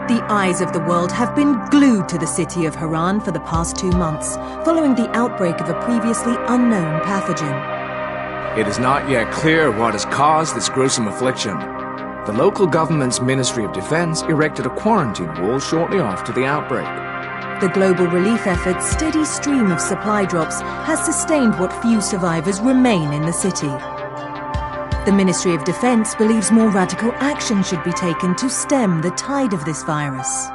The eyes of the world have been glued to the city of Harran for the past 2 months, following the outbreak of a previously unknown pathogen. It is not yet clear what has caused this gruesome affliction. The local government's Ministry of Defense erected a quarantine wall shortly after the outbreak. The global relief effort's steady stream of supply drops has sustained what few survivors remain in the city. The Ministry of Defense believes more radical action should be taken to stem the tide of this virus.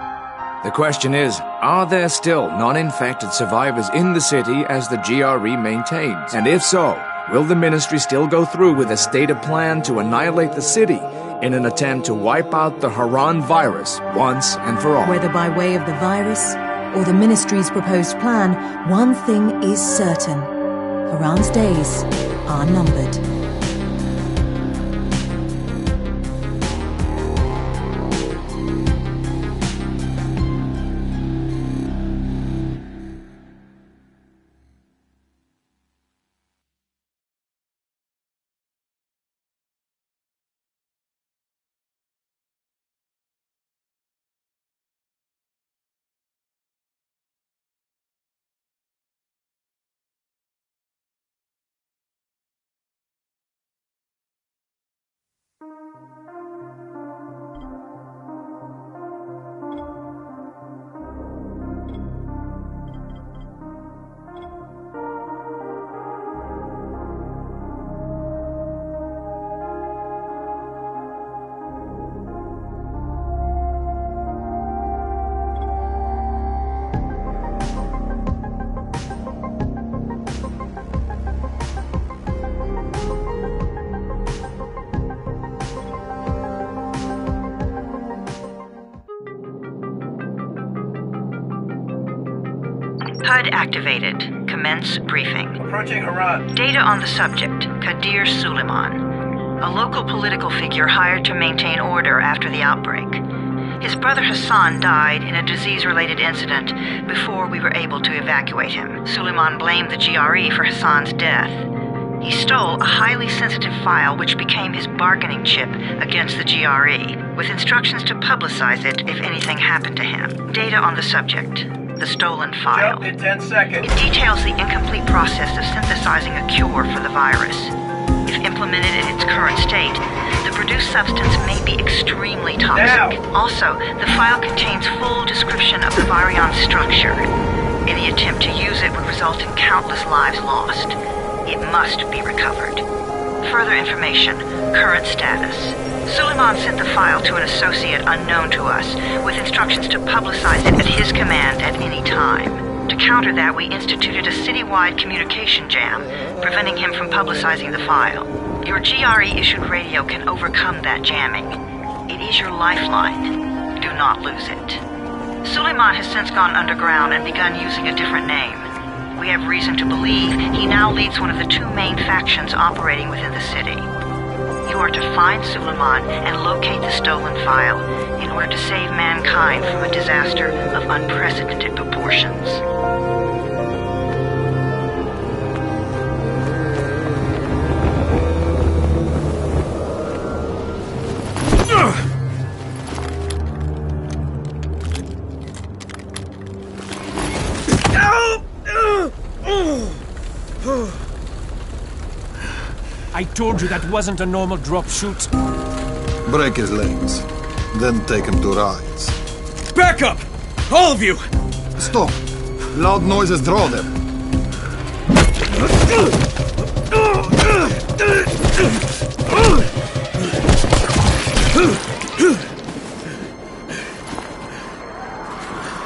The question is, are there still non-infected survivors in the city as the GRE maintains? And if so, will the ministry still go through with a stated plan to annihilate the city in an attempt to wipe out the Harran virus once and for all? Whether by way of the virus or the ministry's proposed plan, one thing is certain. Harran's days are numbered. HUD activated. Commence briefing. Approaching Harran. Data on the subject, Kadir Suleiman, a local political figure hired to maintain order after the outbreak. His brother Hassan died in a disease-related incident before we were able to evacuate him. Suleiman blamed the GRE for Hassan's death. He stole a highly sensitive file which became his bargaining chip against the GRE, with instructions to publicize it if anything happened to him. Data on the subject. The stolen file. Jump in 10 seconds. It details the incomplete process of synthesizing a cure for the virus. If implemented in its current state, the produced substance may be extremely toxic. Now. Also, the file contains full description of the virion's structure. Any attempt to use it would result in countless lives lost. It must be recovered. Further information, current status. Suleiman sent the file to an associate unknown to us, with instructions to publicize it at his command at any time. To counter that, we instituted a citywide communication jam, preventing him from publicizing the file. Your GRE-issued radio can overcome that jamming. It is your lifeline. Do not lose it. Suleiman has since gone underground and begun using a different name. We have reason to believe he now leads one of the 2 main factions operating within the city. You are to find Suleiman and locate the stolen file in order to save mankind from a disaster of unprecedented proportions. I told you that wasn't a normal drop shoot. Break his legs, then take him to rides. Back up! All of you! Stop! Loud noises draw them.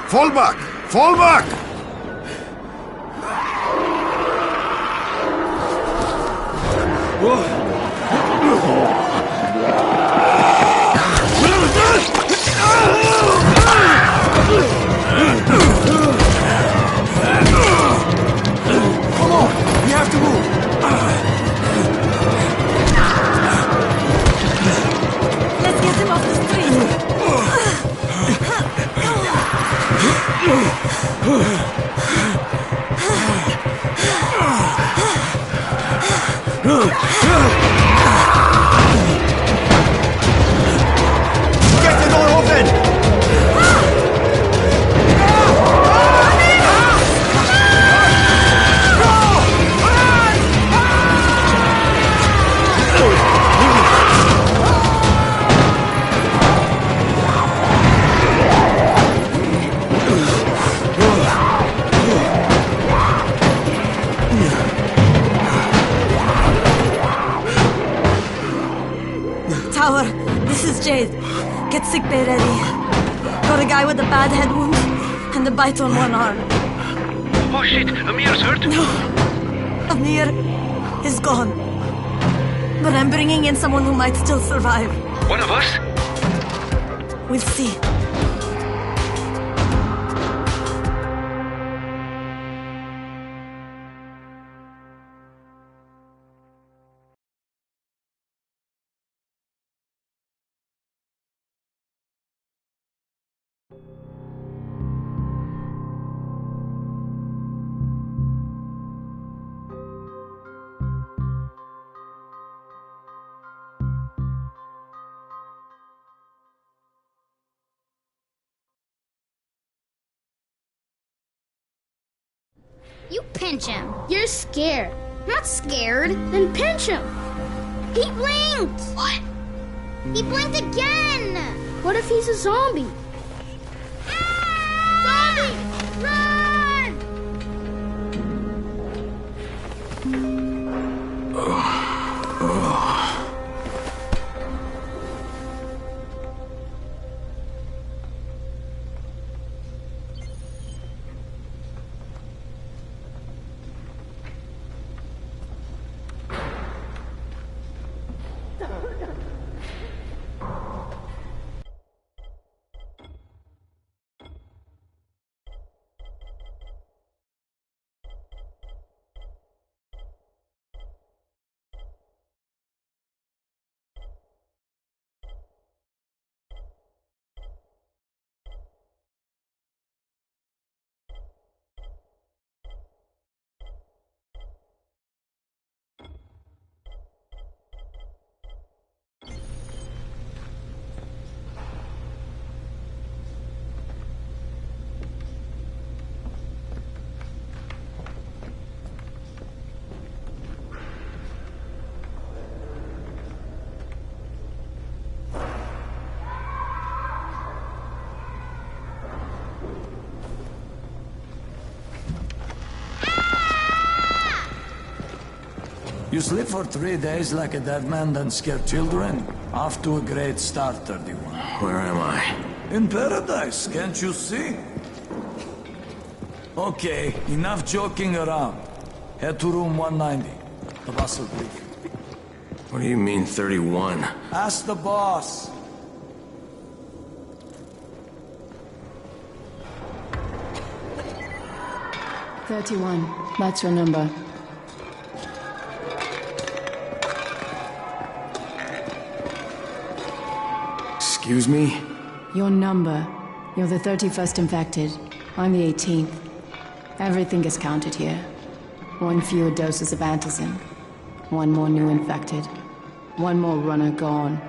Fall back! Fall back! Come on! We have to move! Let's get him off the street! Get the door open! Jade, get sickbay ready. Got a guy with a bad head wound and a bite on one arm. Oh shit, Amir's hurt? No, Amir is gone. But I'm bringing in someone who might still survive. One of us? We'll see. You pinch him. You're scared. I'm not scared. Then pinch him. He blinked! What? He blinked again! What if he's a zombie? Ah! Zombie! Run! You sleep for 3 days like a dead man, then scare children? Off to a great start, 31. Where am I? In paradise, can't you see? Okay, enough joking around. Head to room 190. The boss will brief you. What do you mean, 31? Ask the boss. That's your number. Excuse me? Your number. You're the 31st infected. I'm the 18th. Everything is counted here. 1 fewer doses of antizin. 1 more new infected. 1 more runner gone.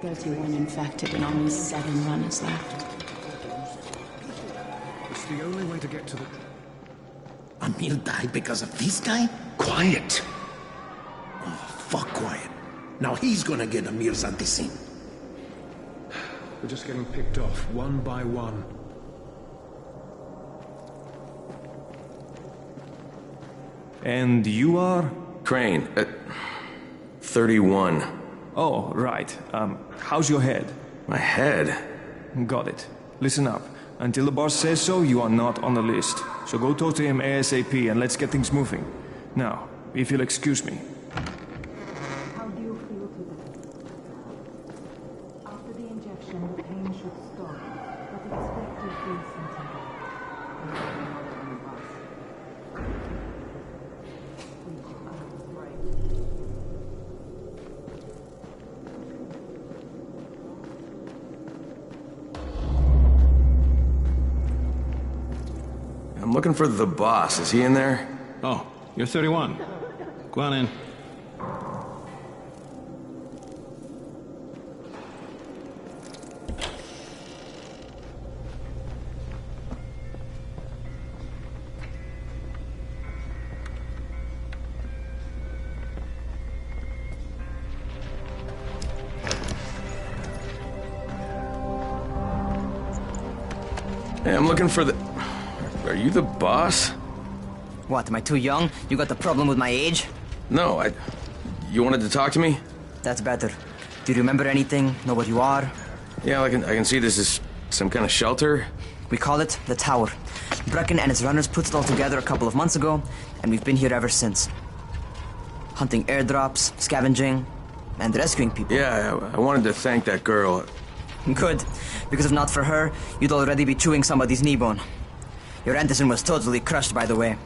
31 infected and only 7 runners left. It's the only way to get to the... Amir died because of this guy? Quiet! Oh, fuck quiet. Now he's gonna get Amir's antizin. We're just getting picked off, one by one. And you are? Crane, 31. Oh, right. How's your head? My head? Got it. Listen up. Until the boss says so, you are not on the list. So go talk to him ASAP and let's get things moving. Now, if you'll excuse me. How do you feel today? After the injection, the pain should stop, but expect to feel something. I'm looking for the boss. Is he in there? Oh, you're 31. Go on in. Hey, I'm looking for the... Are you the boss? What, am I too young? You got the problem with my age? No, You wanted to talk to me? That's better. Do you remember anything? Know what you are? Yeah, I can see this is some kind of shelter. We call it the Tower. Brecken and his runners put it all together a couple of months ago, and we've been here ever since. Hunting airdrops, scavenging, and rescuing people. Yeah, I wanted to thank that girl. Good, because if not for her, you'd already be chewing somebody's knee bone. Your Anderson was totally crushed, by the way.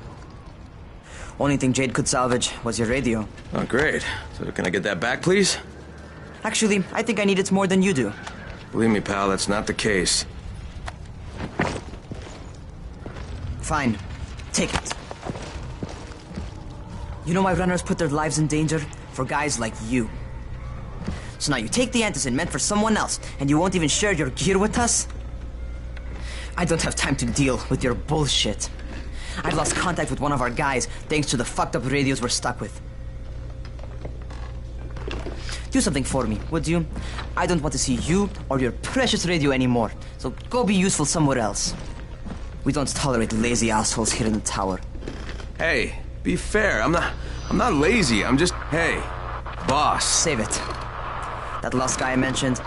Only thing Jade could salvage was your radio. Oh, great. So can I get that back, please? Actually, I think I need it more than you do. Believe me, pal, that's not the case. Fine. Take it. You know why runners put their lives in danger? For guys like you. So now you take the Anderson meant for someone else, and you won't even share your gear with us? I don't have time to deal with your bullshit. I've lost contact with one of our guys thanks to the fucked up radios we're stuck with. Do something for me, would you? I don't want to see you or your precious radio anymore, so go be useful somewhere else. We don't tolerate lazy assholes here in the Tower. Hey, be fair. I'm not lazy. I'm just, hey, boss. Save it. That last guy I mentioned,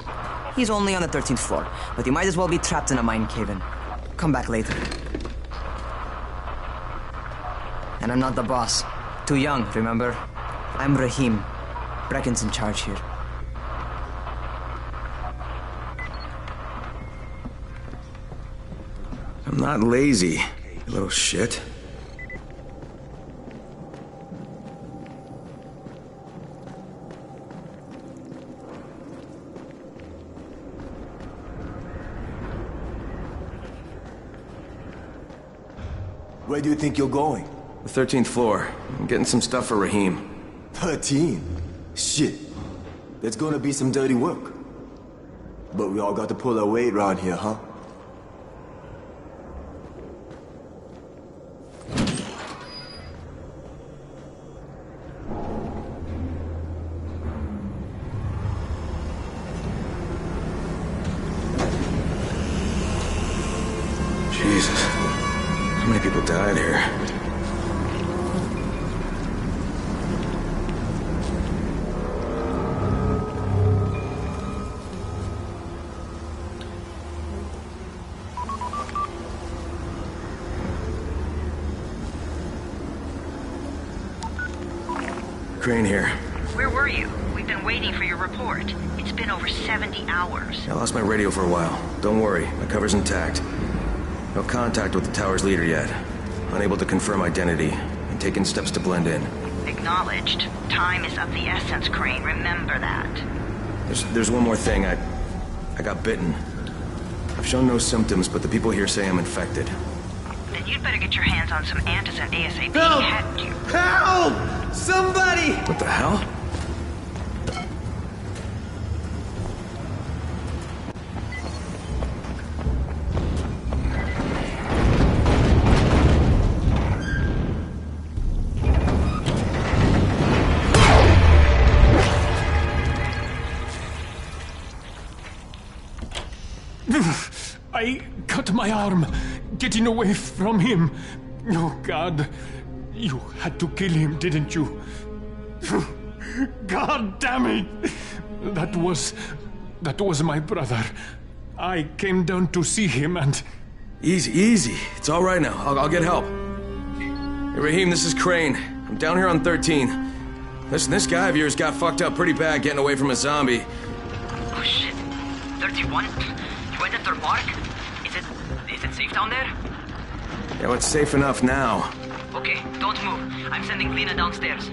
he's only on the 13th floor, but he might as well be trapped in a mine cave-in. Come back later. And I'm not the boss. Too young, remember? I'm Rahim. Brecken's in charge here. I'm not lazy, you little shit. Where do you think you're going? The 13th floor. I'm getting some stuff for Rahim. 13? Shit. That's gonna be some dirty work. But we all got to pull our weight around here, huh? Jesus. How many people died here? Crane here. Where were you? We've been waiting for your report. It's been over 70 hours. I lost my radio for a while. Don't worry, my cover's intact. No contact with the tower's leader yet. Unable to confirm identity, and taking steps to blend in. Acknowledged. Time is of the essence, Crane. Remember that. There's one more thing. I got bitten. I've shown no symptoms, but the people here say I'm infected. Then you'd better get your hands on some Anderson ASAP. Help! Hadn't you? Help! Somebody! What the hell? I cut my arm, getting away from him. Oh, God. You had to kill him, didn't you? God damn it! That was my brother. I came down to see him and... Easy. It's all right now. I'll get help. Hey, Rahim, this is Crane. I'm down here on 13. Listen, this guy of yours got fucked up pretty bad getting away from a zombie. Oh, shit. 31? You went after Mark? Is it safe down there? Yeah, well, it's safe enough now. Okay, don't move. I'm sending Lena downstairs.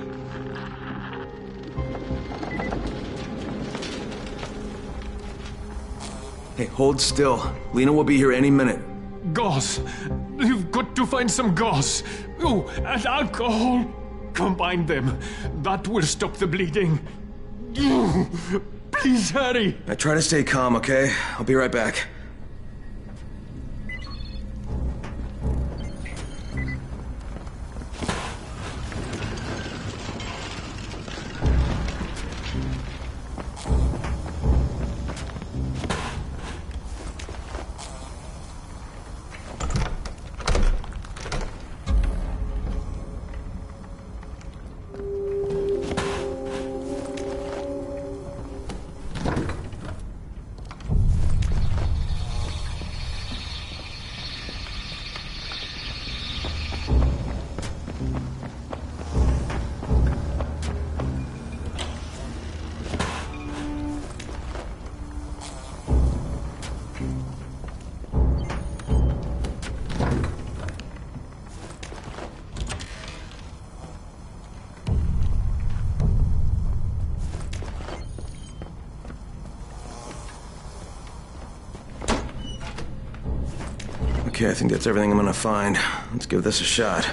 Hey, hold still. Lena will be here any minute. Gauze. You've got to find some gauze. Oh, and alcohol. Combine them. That will stop the bleeding. Please hurry. Now try to stay calm, okay? I'll be right back. Okay, I think that's everything I'm gonna find. Let's give this a shot.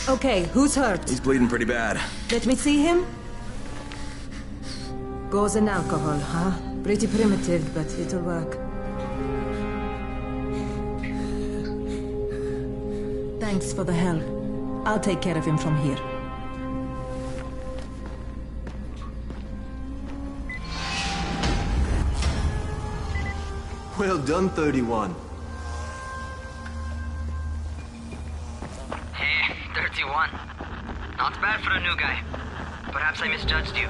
Okay, who's hurt? He's bleeding pretty bad. Let me see him. Gauze and alcohol, huh? Pretty primitive, but it'll work. Thanks for the help. I'll take care of him from here. Well done, 31. Hey, 31. Not bad for a new guy. Perhaps I misjudged you.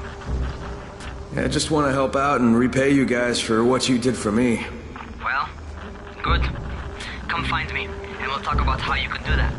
Yeah, I just want to help out and repay you guys for what you did for me. Well, good. Come find me, and we'll talk about how you could do that.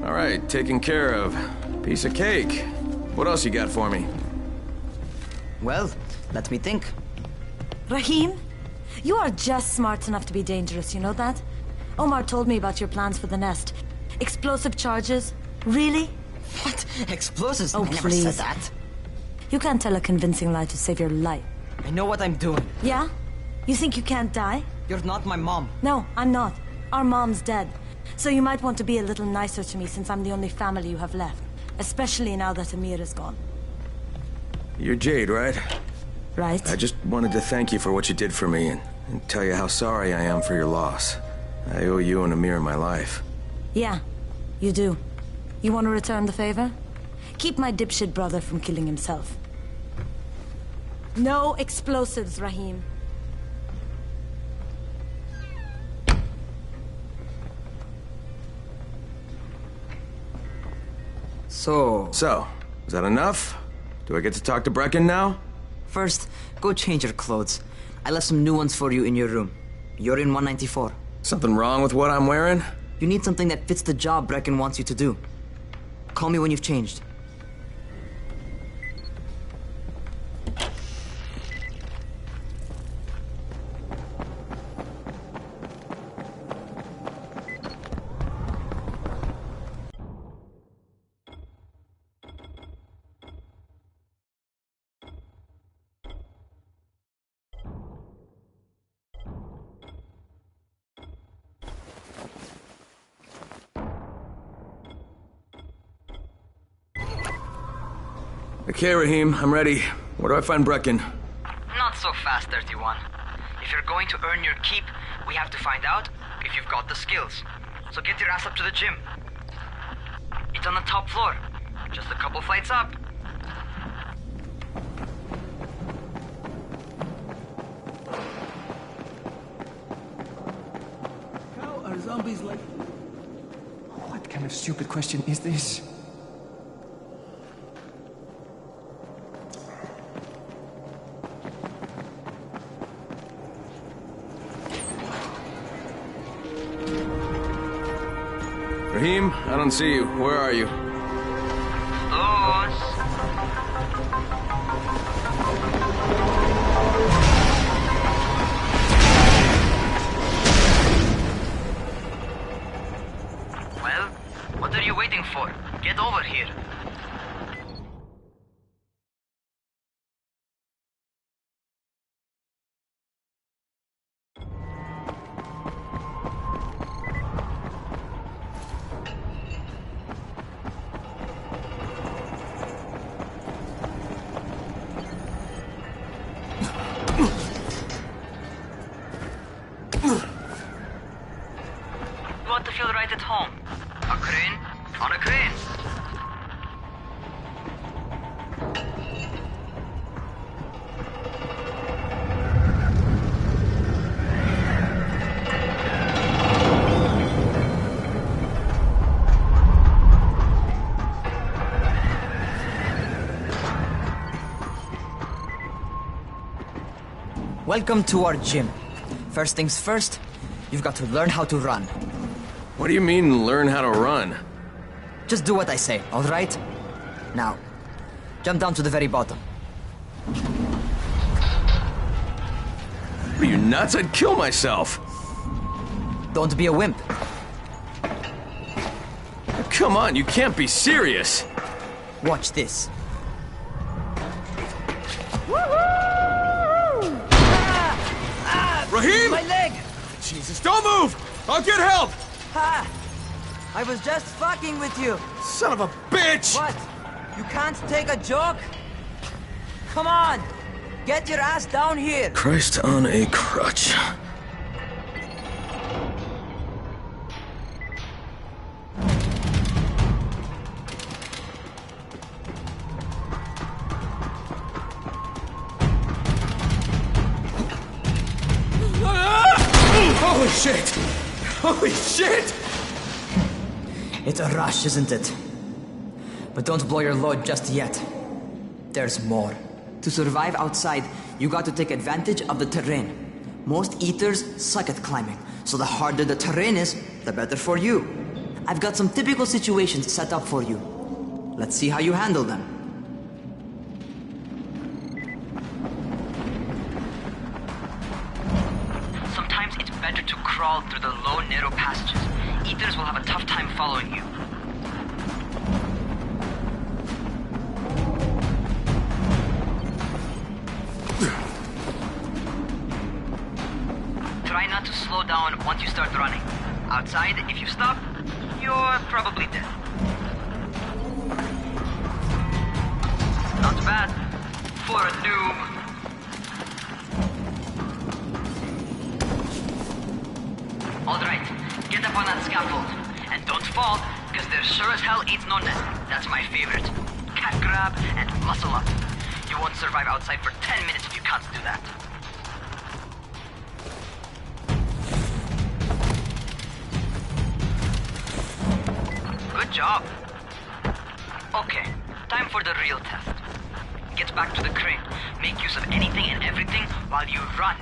Alright, taken care of. Piece of cake. What else you got for me? Well, let me think. Rahim, you are just smart enough to be dangerous, you know that? Omar told me about your plans for the nest. Explosive charges? Really? What? Explosives? Oh, I never please. said that. You can't tell a convincing lie to save your life. I know what I'm doing. Yeah? You think you can't die? You're not my mom. No, I'm not. Our mom's dead. So you might want to be a little nicer to me since I'm the only family you have left. Especially now that Amir is gone. You're Jade, right? Right. I just wanted to thank you for what you did for me and tell you how sorry I am for your loss. I owe you and Amir my life. Yeah, you do. You want to return the favor? Keep my dipshit brother from killing himself. No explosives, Rahim. So, is that enough? Do I get to talk to Brecken now? First, go change your clothes. I left some new ones for you in your room. You're in 194. Something wrong with what I'm wearing? You need something that fits the job Brecken wants you to do. Call me when you've changed. Okay, Rahim, I'm ready. Where do I find Brecken? Not so fast, 31. If you're going to earn your keep, we have to find out if you've got the skills. So get your ass up to the gym. It's on the top floor. Just a couple flights up. How are zombies like... What kind of stupid question is this? Rahim, I don't see you. Where are you? Well, what are you waiting for? Get over here. Welcome to our gym. First things first, you've got to learn how to run. What do you mean, learn how to run? Just do what I say, alright? Now, jump down to the very bottom. Are you nuts? I'd kill myself. Don't be a wimp. Come on, you can't be serious. Watch this. Rahim! My leg! Jesus, don't move! I'll get help! Ha! I was just fucking with you. Son of a bitch! What? You can't take a joke? Come on! Get your ass down here! Christ on a crutch. Holy shit! Holy shit! It's a rush, isn't it? But don't blow your load just yet. There's more. To survive outside, you got to take advantage of the terrain. Most eaters suck at climbing, so the harder the terrain is, the better for you. I've got some typical situations set up for you. Let's see how you handle them. Sometimes it's better to crawl through the low, narrow passages. Eaters will have a tough time following you. Try not to slow down once you start running. Outside, if you stop, you're probably dead. Not bad for a noob. Alright, get up on that scaffold. And don't fall, because there sure as hell ain't no net. That's my favorite. Cat grab and muscle up. You won't survive outside for 10 minutes if you can't do that. Good job. Okay, time for the real test. Get back to the crane. Make use of anything and everything while you run.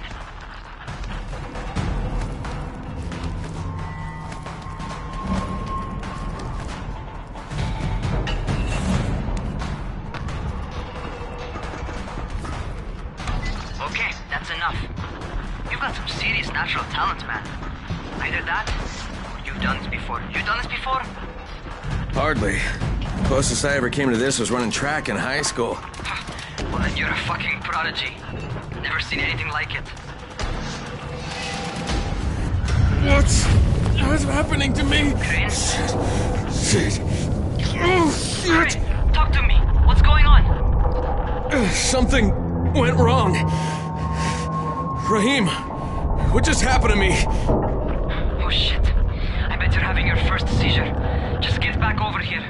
Okay, that's enough. You've got some serious natural talent, man. Either that, or you've done this before. You done this before? Hardly. Closest I ever came to this was running track in high school. Well, then you're a fucking prodigy. Never seen anything like it. What's happening to me? Crane? Shit. Oh, shit. Crane, talk to me. What's going on? Something went wrong. Rahim, what just happened to me? Oh shit. I bet you're having your first seizure. Just get back over here.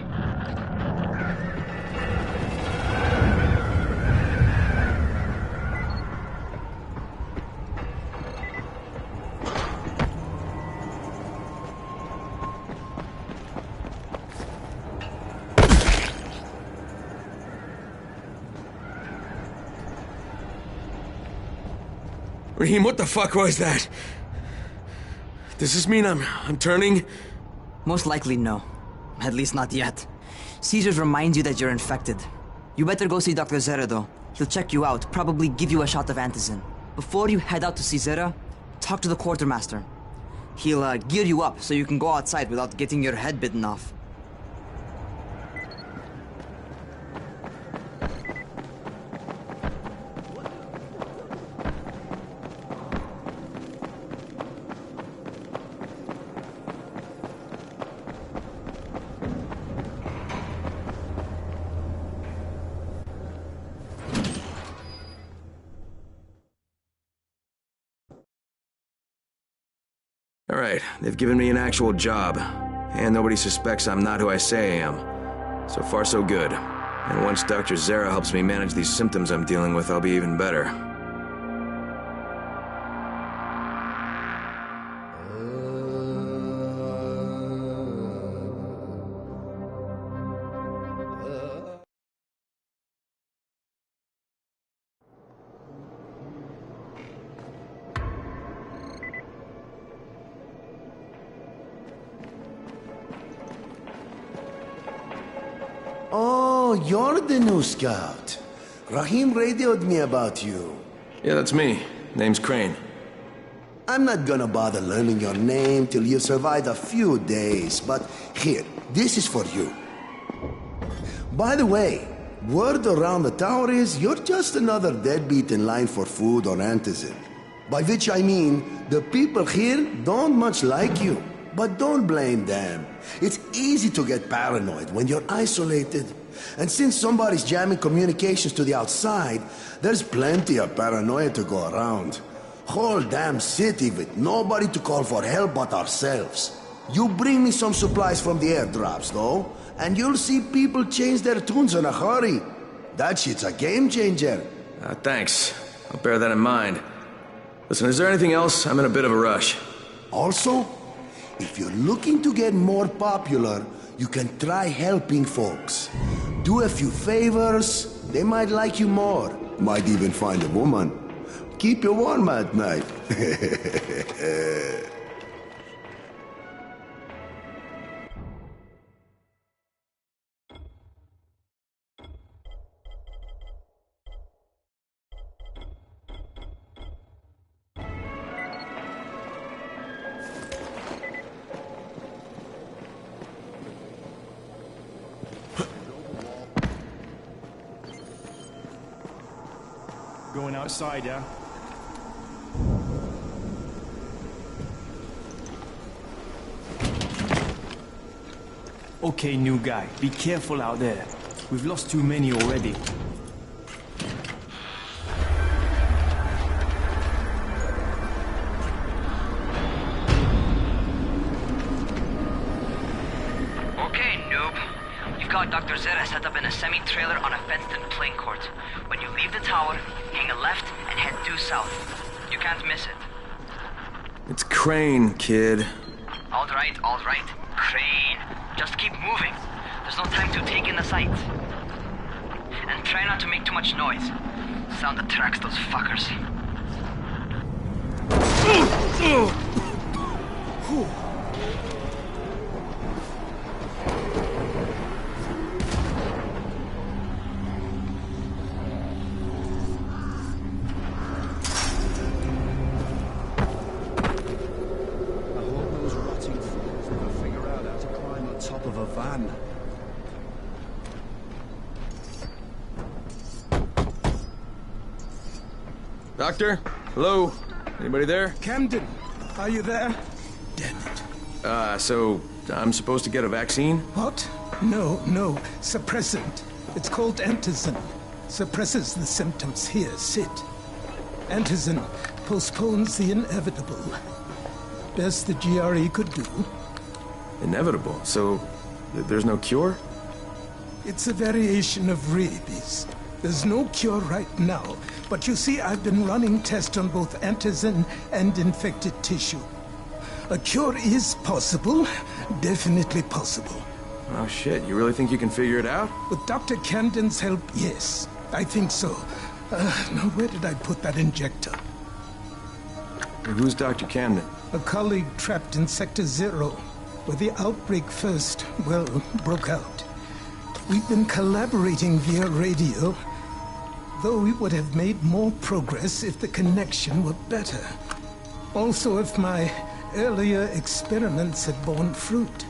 Rahim, what the fuck was that? Does this mean I'm turning? Most likely no. At least not yet. Seizures remind you that you're infected. You better go see Dr. Zera though. He'll check you out, probably give you a shot of antizin. Before you head out to see Zera, talk to the quartermaster. He'll gear you up so you can go outside without getting your head bitten off. All right, they've given me an actual job, and nobody suspects I'm not who I say I am. So far, so good. And once Dr. Zera helps me manage these symptoms I'm dealing with, I'll be even better. So, you're the new scout. Rahim radioed me about you. Yeah, that's me. Name's Crane. I'm not gonna bother learning your name till you survive a few days, but here, this is for you. By the way, word around the tower is you're just another deadbeat in line for food or antizin. By which I mean, the people here don't much like you. But don't blame them. It's easy to get paranoid when you're isolated. And since somebody's jamming communications to the outside, there's plenty of paranoia to go around. Whole damn city with nobody to call for help but ourselves. You bring me some supplies from the airdrops, though, and you'll see people change their tunes in a hurry. That shit's a game changer. Thanks. I'll bear that in mind. Listen, is there anything else? I'm in a bit of a rush. Also, if you're looking to get more popular, you can try helping folks. Do a few favors, they might like you more. Might even find a woman. Keep you warm at night. Going outside, yeah? Okay, new guy, be careful out there. We've lost too many already. Okay, noob. You've got Dr. Zera set up in a semi-trailer on a fenced-in playing court. When you leave the tower, hang a left and head due south. You can't miss it. It's Crane, kid. All right. Crane. Just keep moving. There's no time to take in the sights. And try not to make too much noise. Sound attracts those fuckers. Doctor? Hello? Anybody there? Camden, are you there? Damn it. So I'm supposed to get a vaccine? What? No. Suppressant. It's called antizin. Suppresses the symptoms. Here, sit. Antizin postpones the inevitable. Best the GRE could do. Inevitable? So there's no cure? It's a variation of rabies. There's no cure right now, but you see, I've been running tests on both antizin and infected tissue. A cure is possible, definitely possible. Oh shit, you really think you can figure it out? With Dr. Camden's help, yes, I think so. Now where did I put that injector? Who's Dr. Camden? A colleague trapped in Sector 0, where the outbreak first, broke out. We've been collaborating via radio, though we would have made more progress if the connection were better. Also, if my earlier experiments had borne fruit.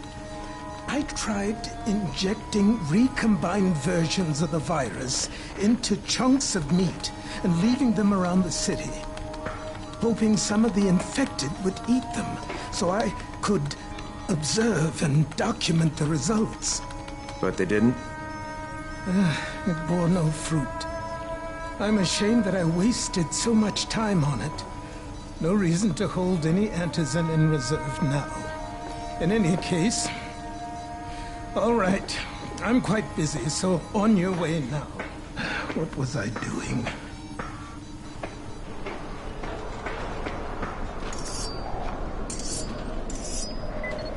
I tried injecting recombined versions of the virus into chunks of meat and leaving them around the city, hoping some of the infected would eat them so I could observe and document the results. But they didn't? It bore no fruit. I'm ashamed that I wasted so much time on it. No reason to hold any antizin in reserve now. In any case, all right. I'm quite busy, so on your way now. What was I doing?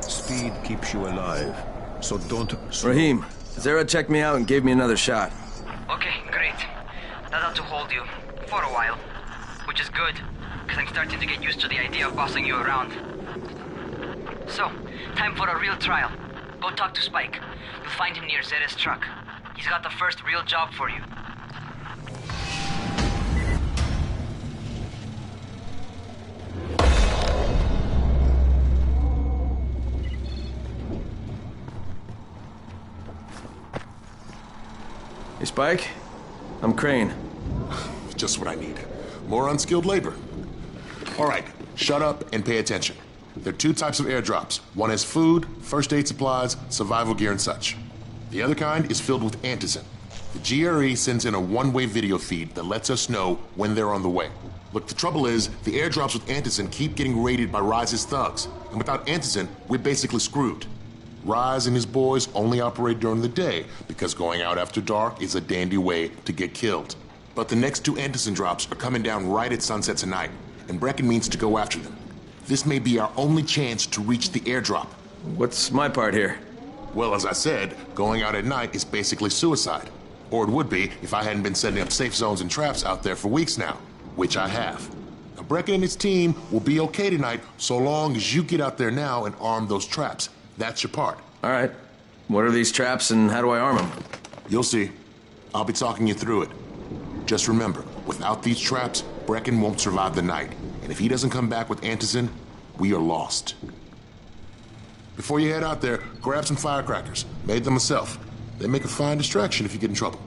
Speed keeps you alive, so don't... Rahim, Zera checked me out and gave me another shot. Okay, great. That ought to hold you. For a while. Which is good, because I'm starting to get used to the idea of bossing you around. So, time for a real trial. Go talk to Spike. You'll find him near Zera's truck. He's got the first real job for you. Hey, Spike. I'm Crane. Just what I need. More unskilled labor. All right, shut up and pay attention. There are two types of airdrops. One has food, first aid supplies, survival gear, and such. The other kind is filled with antizin. The GRE sends in a one-way video feed that lets us know when they're on the way. Look, the trouble is, the airdrops with antizin keep getting raided by Rise's thugs. And without antizin, we're basically screwed. Rise and his boys only operate during the day because going out after dark is a dandy way to get killed. But the next two antizin drops are coming down right at sunset tonight, and Brecken means to go after them. This may be our only chance to reach the airdrop. What's my part here? Well, as I said, going out at night is basically suicide. Or it would be if I hadn't been setting up safe zones and traps out there for weeks now, which I have. Now, Brecken and his team will be okay tonight so long as you get out there now and arm those traps. That's your part. All right. What are these traps and how do I arm them? You'll see. I'll be talking you through it. Just remember, without these traps, Brecken won't survive the night. And if he doesn't come back with antizin, we are lost. Before you head out there, grab some firecrackers. Made them myself. They make a fine distraction if you get in trouble.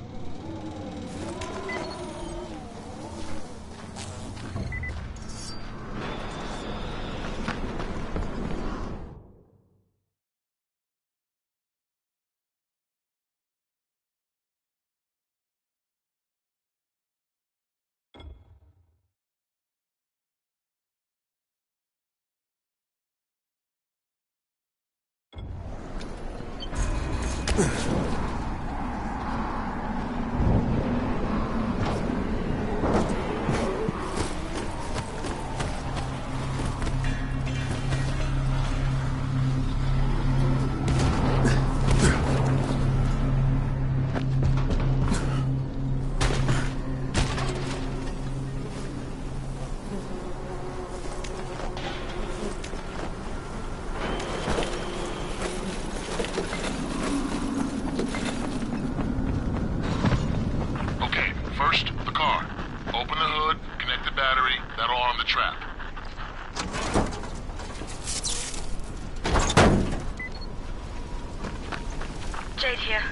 Jade here.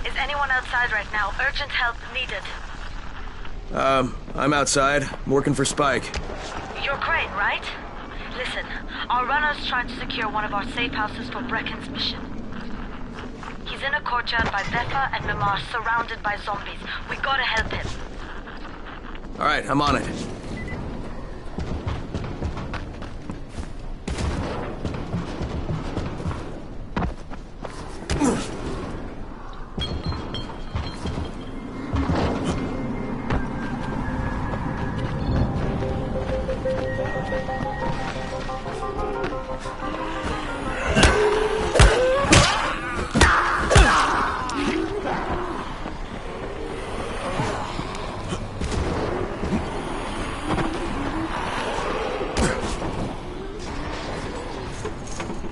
Is anyone outside right now? Urgent help needed. I'm outside. I'm working for Spike. You're Crane, right? Listen, our runner's trying to secure one of our safe houses for Brecken's mission. He's in a courtyard by Vefa and Mimar, surrounded by zombies. We gotta help him. All right, I'm on it.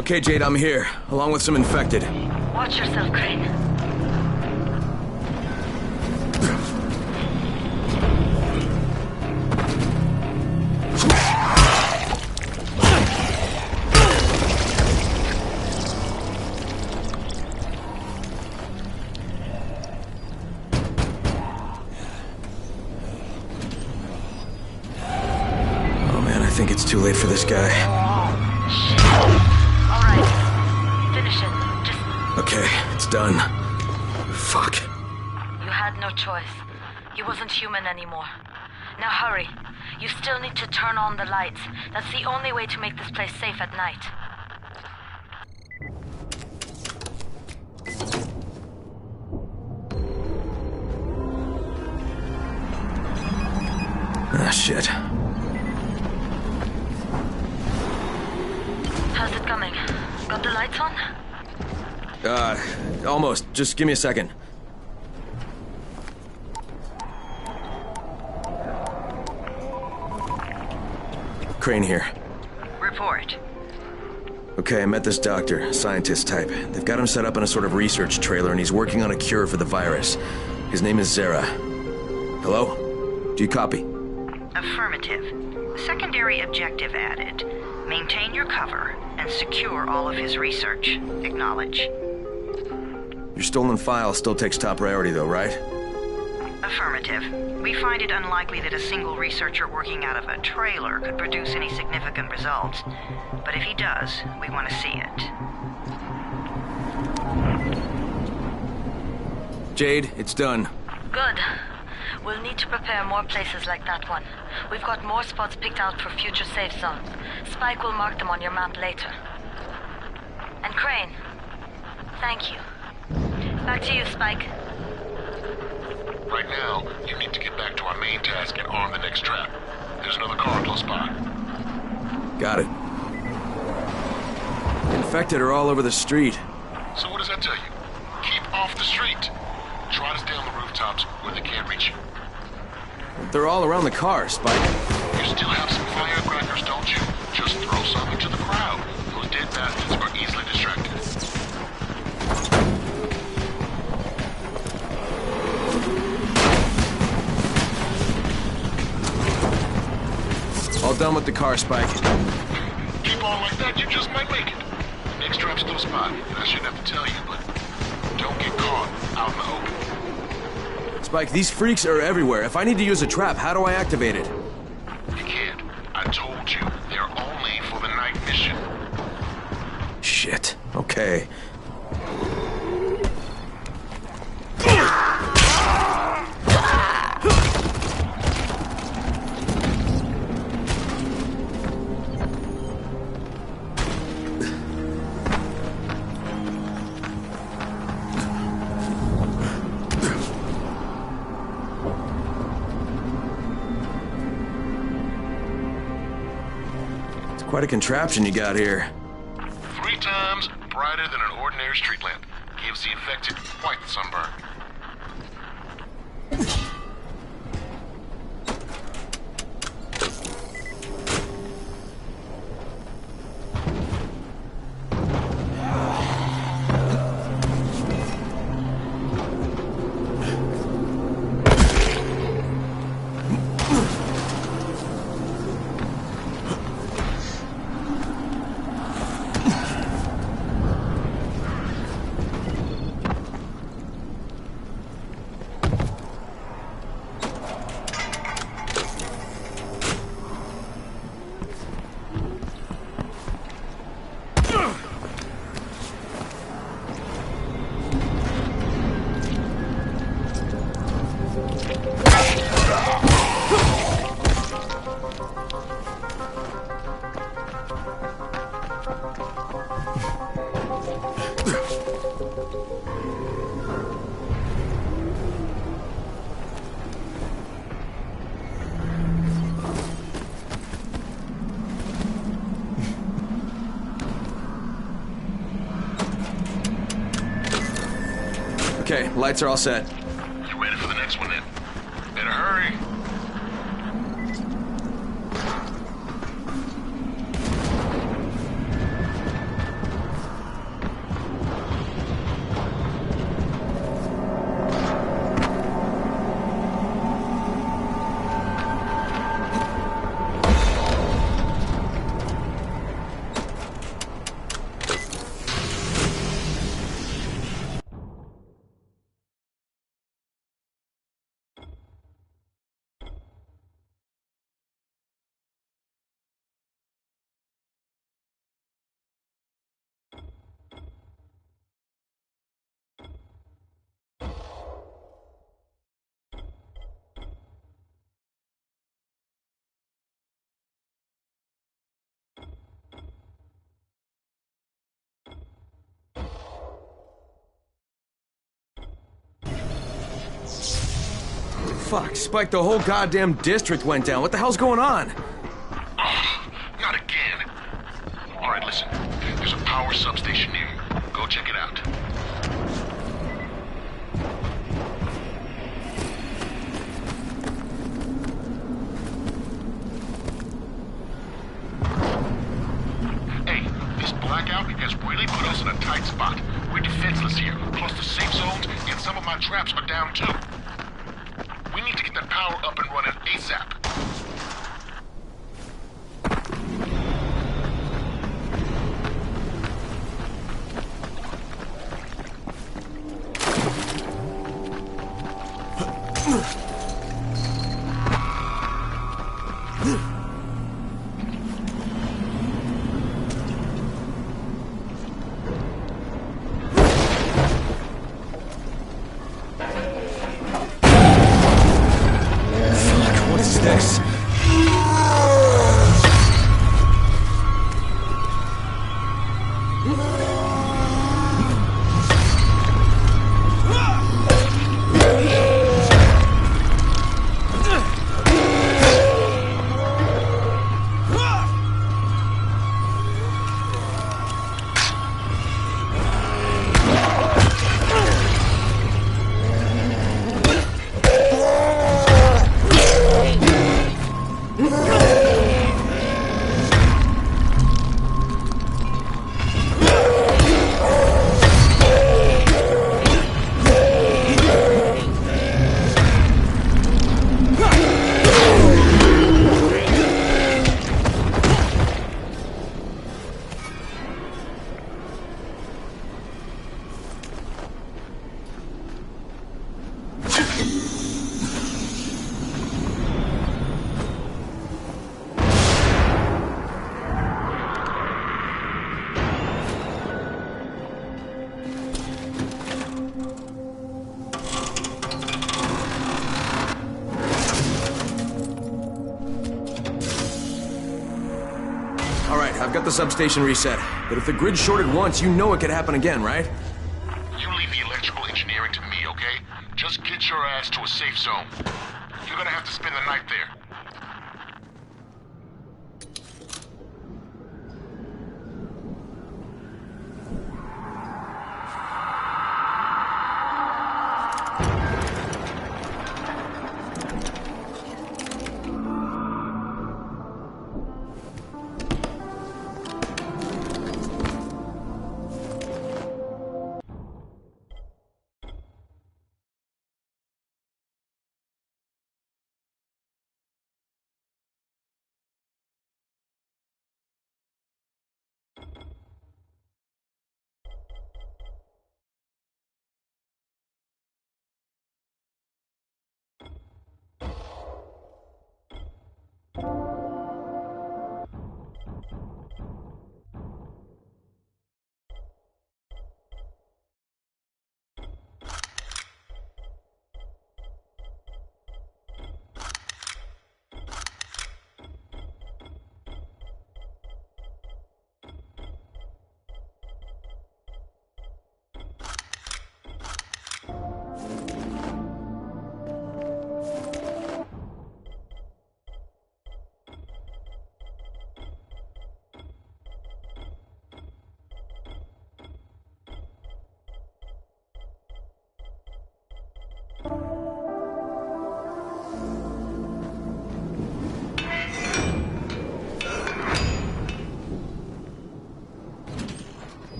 Okay, Jade, I'm here, along with some infected. Watch yourself, Crane. Oh man, I think it's too late for this guy. Okay, it's done. Fuck. You had no choice. He wasn't human anymore. Now hurry. You still need to turn on the lights. That's the only way to make this place safe at night. Ah, shit. How's it coming? Got the lights on? Almost. Just give me a second. Crane here. Report. Okay, I met this doctor, scientist type. They've got him set up in a sort of research trailer, and he's working on a cure for the virus. His name is Zere. Hello? Do you copy? Affirmative. Secondary objective added. Maintain your cover and secure all of his research. Acknowledge. Your stolen file still takes top priority though, right? Affirmative. We find it unlikely that a single researcher working out of a trailer could produce any significant results. But if he does, we want to see it. Jade, it's done. Good. We'll need to prepare more places like that one. We've got more spots picked out for future safe zones. Spike will mark them on your map later. And Crane, thank you. Back to you, Spike. Right now, you need to get back to our main task and arm the next trap. There's another car close by. Got it. Infected are all over the street. So what does that tell you? Keep off the street. Try to stay on the rooftops where they can't reach you. They're all around the car, Spike. You still have some firecrackers, don't you? Just throw some into the crowd. Those dead bastards are easily distracted. All done with the car, Spike. Keep on like that, you just might make it. The next trap's still a spot, and I shouldn't have to tell you, but don't get caught out in the open. Spike, these freaks are everywhere. If I need to use a trap, how do I activate it? You can't. I told you, they're only for the night mission. Shit. Okay. Quite a contraption you got here. 3 times brighter than an ordinary street lamp. Gives the infected quite the sunburn. Okay, lights are all set. You ready for the next one then? Better hurry. Fuck, Spike, the whole goddamn district went down. What the hell's going on? Oh, not again. All right, listen. There's a power substation near you. Go check it out. Hey, this blackout tight spot. We're defenseless here, plus the safe zones, and some of my traps are down too. We need to get that power up and running ASAP. I've got the substation reset. But if the grid shorted once, you know it could happen again, right? You leave the electrical engineering to me, okay? Just get your ass to a safe zone. You're gonna have to spend the night there.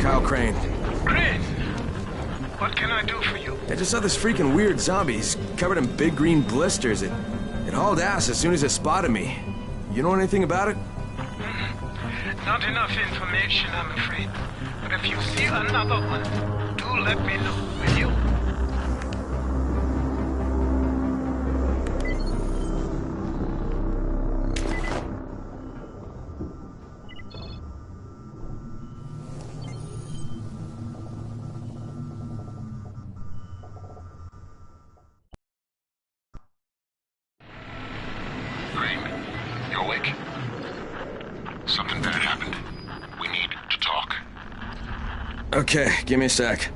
Kyle Crane. Crane! What can I do for you? I just saw this freaking weird zombie. He's covered in big green blisters. It hauled ass as soon as it spotted me. You know anything about it? Not enough information, I'm afraid. But if you see another one, do let me know, will you? Something bad happened. We need to talk. Okay, give me a sec.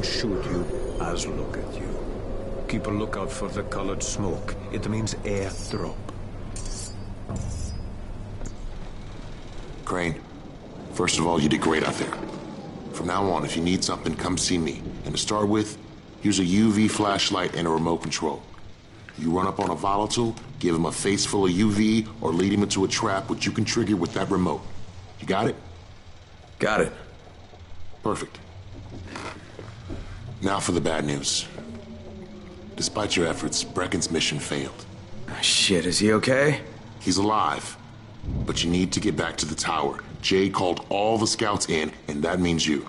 Shoot you as look at you. Keep a lookout for the colored smoke. It means airdrop. Crane, first of all, you did great out there. From now on, if you need something, come see me. And to start with, here's a UV flashlight and a remote control. You run up on a volatile, give him a face full of UV, or lead him into a trap which you can trigger with that remote. You got it? Got it. Perfect. Now for the bad news. Despite your efforts, Brecken's mission failed. Shit, is he okay? He's alive. But you need to get back to the tower. Jay called all the scouts in, and that means you.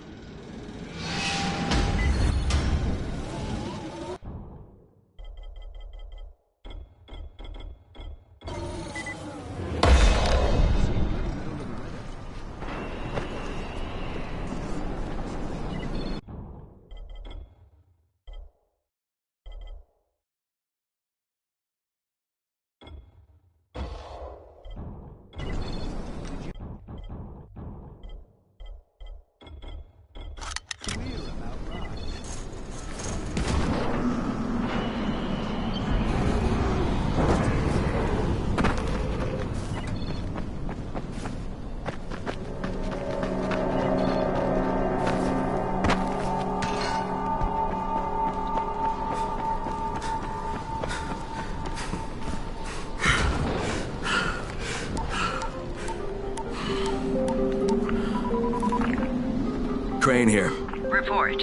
Crane here. Report.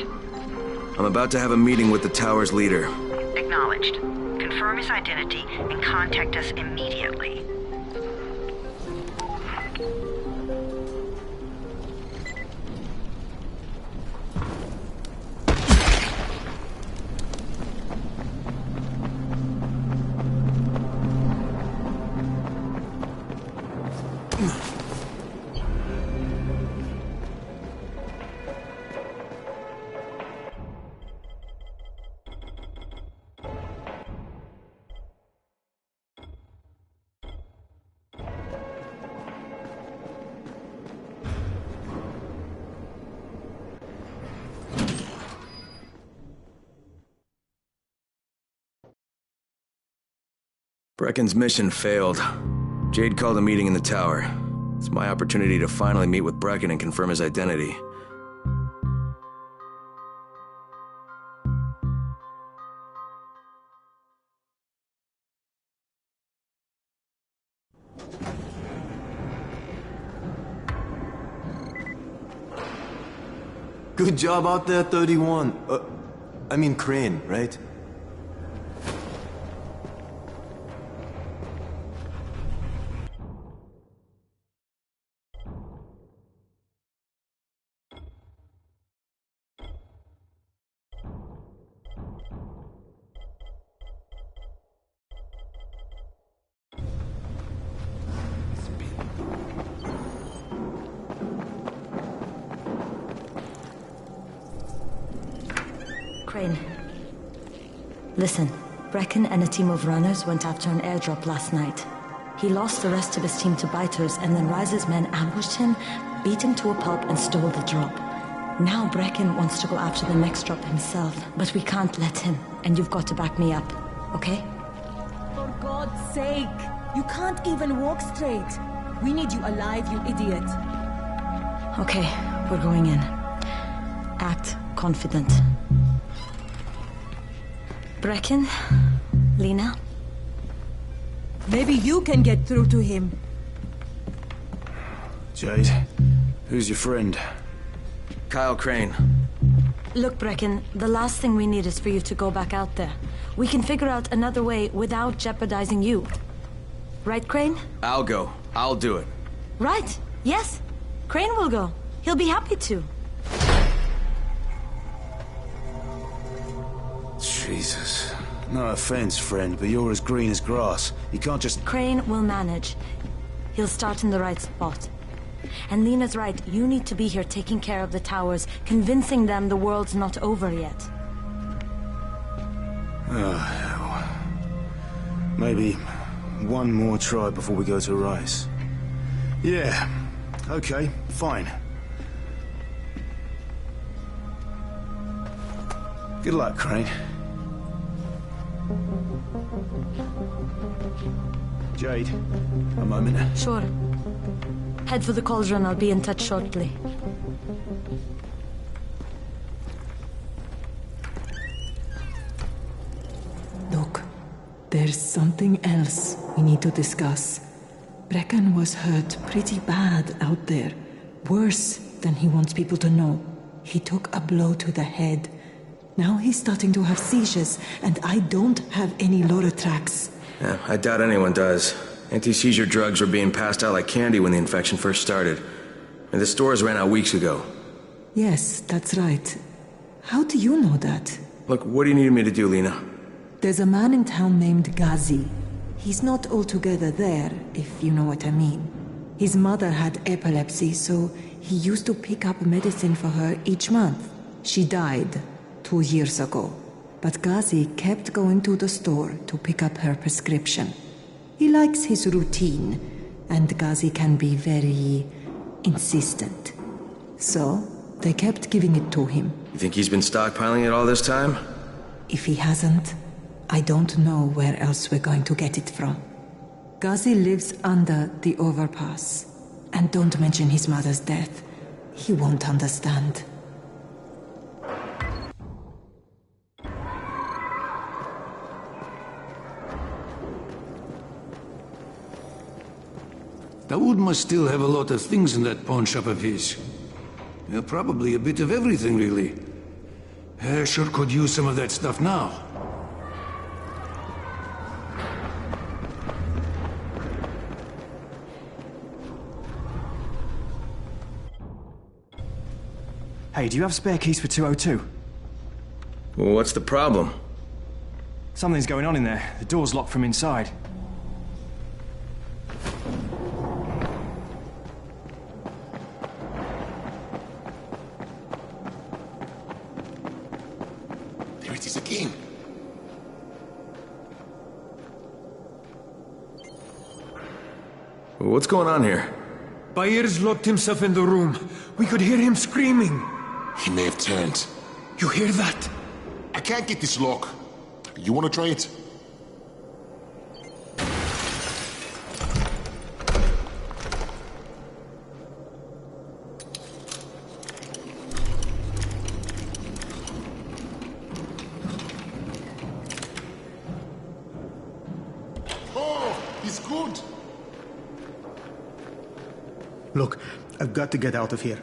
I'm about to have a meeting with the tower's leader. Acknowledged. Confirm his identity and contact us immediately. Brecken's mission failed. Jade called a meeting in the tower. It's my opportunity to finally meet with Brecken and confirm his identity. Good job out there, 31. I mean Crane, right? Crane. Listen, Brecken and a team of runners went after an airdrop last night. He lost the rest of his team to biters, and then Rise's men ambushed him, beat him to a pulp, and stole the drop. Now Brecken wants to go after the next drop himself, but we can't let him, and you've got to back me up, okay? For God's sake! You can't even walk straight! We need you alive, you idiot! Okay, we're going in. Act confident. Brecken? Lena? Maybe you can get through to him. Jade, who's your friend? Kyle Crane. Look, Brecken, the last thing we need is for you to go back out there. We can figure out another way without jeopardizing you. Right, Crane? I'll go. I'll do it. Right. Yes. Crane will go. He'll be happy to. Jesus. No offense, friend, but you're as green as grass. You can't just... Crane will manage. He'll start in the right spot. And Lena's right, you need to be here taking care of the towers, convincing them the world's not over yet. Oh, hell. Maybe one more try before we go to Rise. Yeah, okay, fine. Good luck, Crane. Jade, a moment. Sure. Head for the cauldron, I'll be in touch shortly. Look, there's something else we need to discuss. Brecken was hurt pretty bad out there. Worse than he wants people to know. He took a blow to the head. Now he's starting to have seizures, and I don't have any Loratrax. Yeah, I doubt anyone does. Anti-seizure drugs were being passed out like candy when the infection first started. And the stores ran out weeks ago. Yes, that's right. How do you know that? Look, what do you need me to do, Lena? There's a man in town named Ghazi. He's not altogether there, if you know what I mean. His mother had epilepsy, so he used to pick up medicine for her each month. She died 2 years ago. But Ghazi kept going to the store to pick up her prescription. He likes his routine, and Ghazi can be very insistent. So, they kept giving it to him. You think he's been stockpiling it all this time? If he hasn't, I don't know where else we're going to get it from. Ghazi lives under the overpass. And don't mention his mother's death. He won't understand. Dawood must still have a lot of things in that pawn shop of his. Yeah, probably a bit of everything, really. Sure could use some of that stuff now. Hey, do you have spare keys for 202? Well, what's the problem? Something's going on in there. The door's locked from inside. There it is again. What's going on here? Byers locked himself in the room. We could hear him screaming. He may have turned. You hear that? I can't get this lock. You want to try it? Look, I've got to get out of here.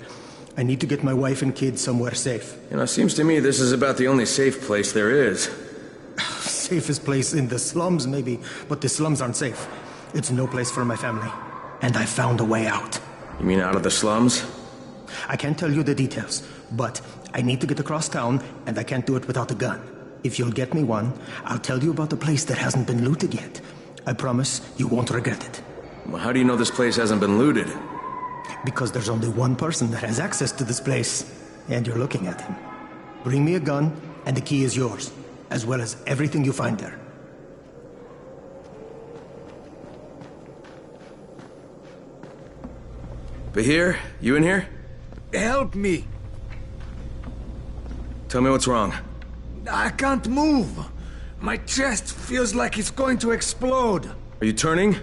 I need to get my wife and kids somewhere safe. You know, it seems to me this is about the only safe place there is. Safest place in the slums, maybe, but the slums aren't safe. It's no place for my family. And I found a way out. You mean out of the slums? I can't tell you the details, but I need to get across town, and I can't do it without a gun. If you'll get me one, I'll tell you about the place that hasn't been looted yet. I promise you won't regret it. Well, how do you know this place hasn't been looted? Because there's only one person that has access to this place, and you're looking at him. Bring me a gun, and the key is yours, as well as everything you find there. Bahir, you in here? Help me! Tell me what's wrong. I can't move. My chest feels like it's going to explode. Are you turning?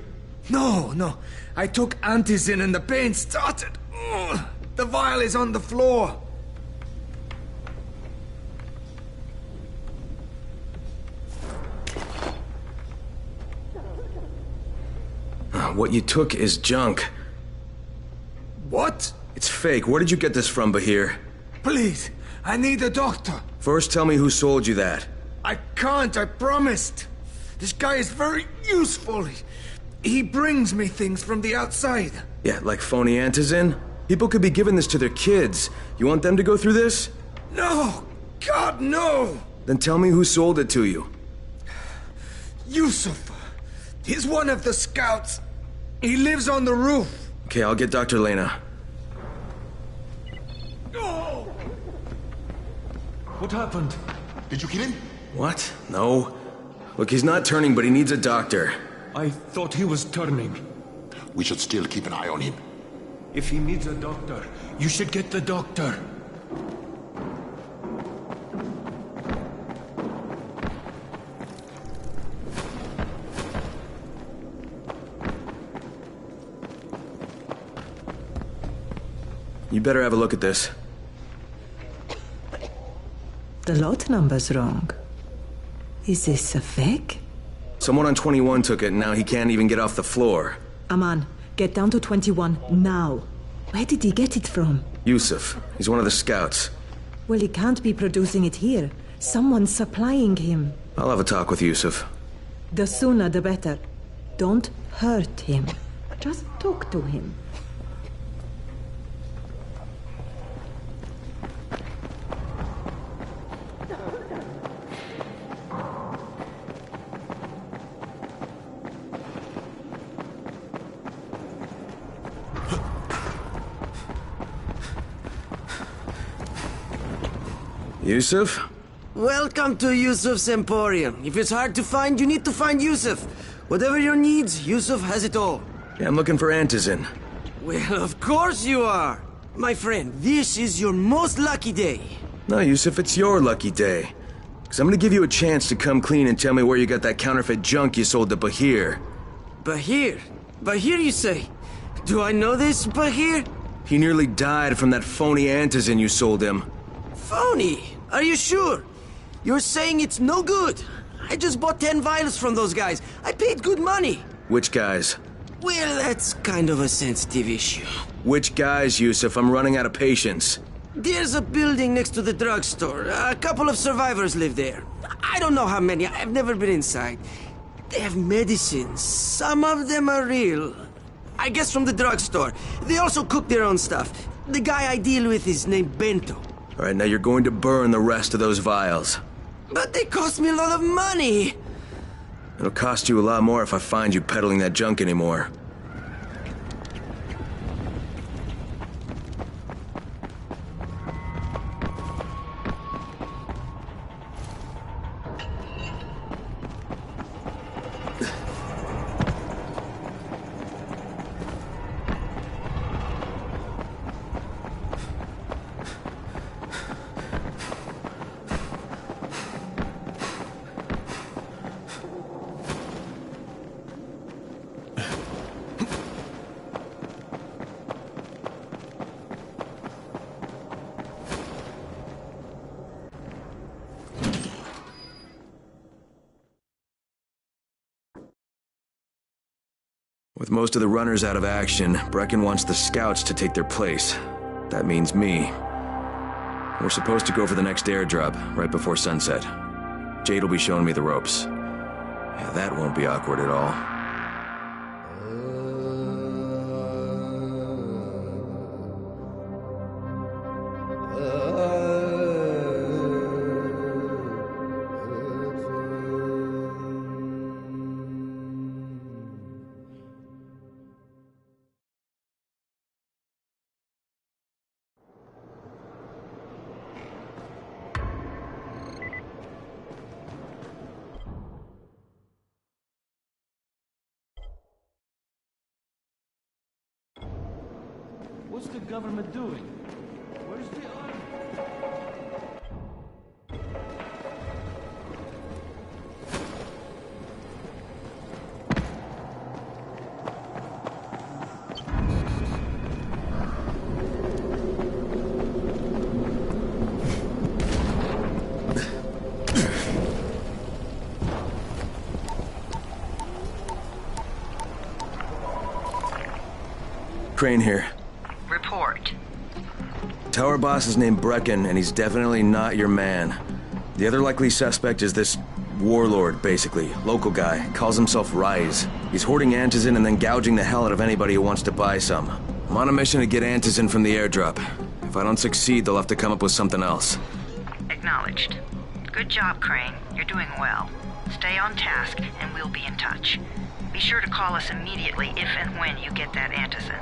No. I took Antizin and the pain started. Ugh. The vial is on the floor. What you took is junk. What? It's fake. Where did you get this from, Bahir? Please, I need a doctor. First, tell me who sold you that. I can't, I promised. This guy is very useful. He brings me things from the outside. Yeah, like phony Antizin? People could be giving this to their kids. You want them to go through this? No! God, no! Then tell me who sold it to you. Yusuf. He's one of the scouts. He lives on the roof. Okay, I'll get Dr. Lena. Oh! What happened? Did you kill him? What? No. Look, he's not turning, but he needs a doctor. I thought he was turning. We should still keep an eye on him. If he needs a doctor, you should get the doctor. You better have a look at this. The lot number's wrong. Is this a fake? Someone on 21 took it, and now he can't even get off the floor. Aman, get down to 21 now. Where did he get it from? Yusuf. He's one of the scouts. Well, he can't be producing it here. Someone's supplying him. I'll have a talk with Yusuf. The sooner the better. Don't hurt him. Just talk to him. Yusuf? Welcome to Yusuf's Emporium. If it's hard to find, you need to find Yusuf. Whatever your needs, Yusuf has it all. Yeah, I'm looking for Antizin. Well, of course you are. My friend, this is your most lucky day. No, Yusuf, it's your lucky day. Because I'm gonna give you a chance to come clean and tell me where you got that counterfeit junk you sold to Bahir. Bahir? Bahir, you say? Do I know this Bahir? He nearly died from that phony Antizin you sold him. Phony? Are you sure? You're saying it's no good. I just bought 10 vials from those guys. I paid good money. Which guys? Well, that's kind of a sensitive issue. Which guys, Yusuf? I'm running out of patience. There's a building next to the drugstore. A couple of survivors live there. I don't know how many. I've never been inside. They have medicines. Some of them are real. I guess from the drugstore. They also cook their own stuff. The guy I deal with is named Bento. All right, now you're going to burn the rest of those vials. But they cost me a lot of money. It'll cost you a lot more if I find you peddling that junk anymore. With most of the runners out of action, Brecken wants the scouts to take their place. That means me. We're supposed to go for the next airdrop, right before sunset. Jade will be showing me the ropes. Yeah, that won't be awkward at all. What's the government doing? Where's the army? Crane here. Report. Tower boss is named Brecken, and he's definitely not your man. The other likely suspect is this warlord, basically. Local guy. Calls himself Rise. He's hoarding Antizin and then gouging the hell out of anybody who wants to buy some. I'm on a mission to get Antizin from the airdrop. If I don't succeed, they'll have to come up with something else. Acknowledged. Good job, Crane. You're doing well. Stay on task, and we'll be in touch. Be sure to call us immediately if and when you get that Antizin.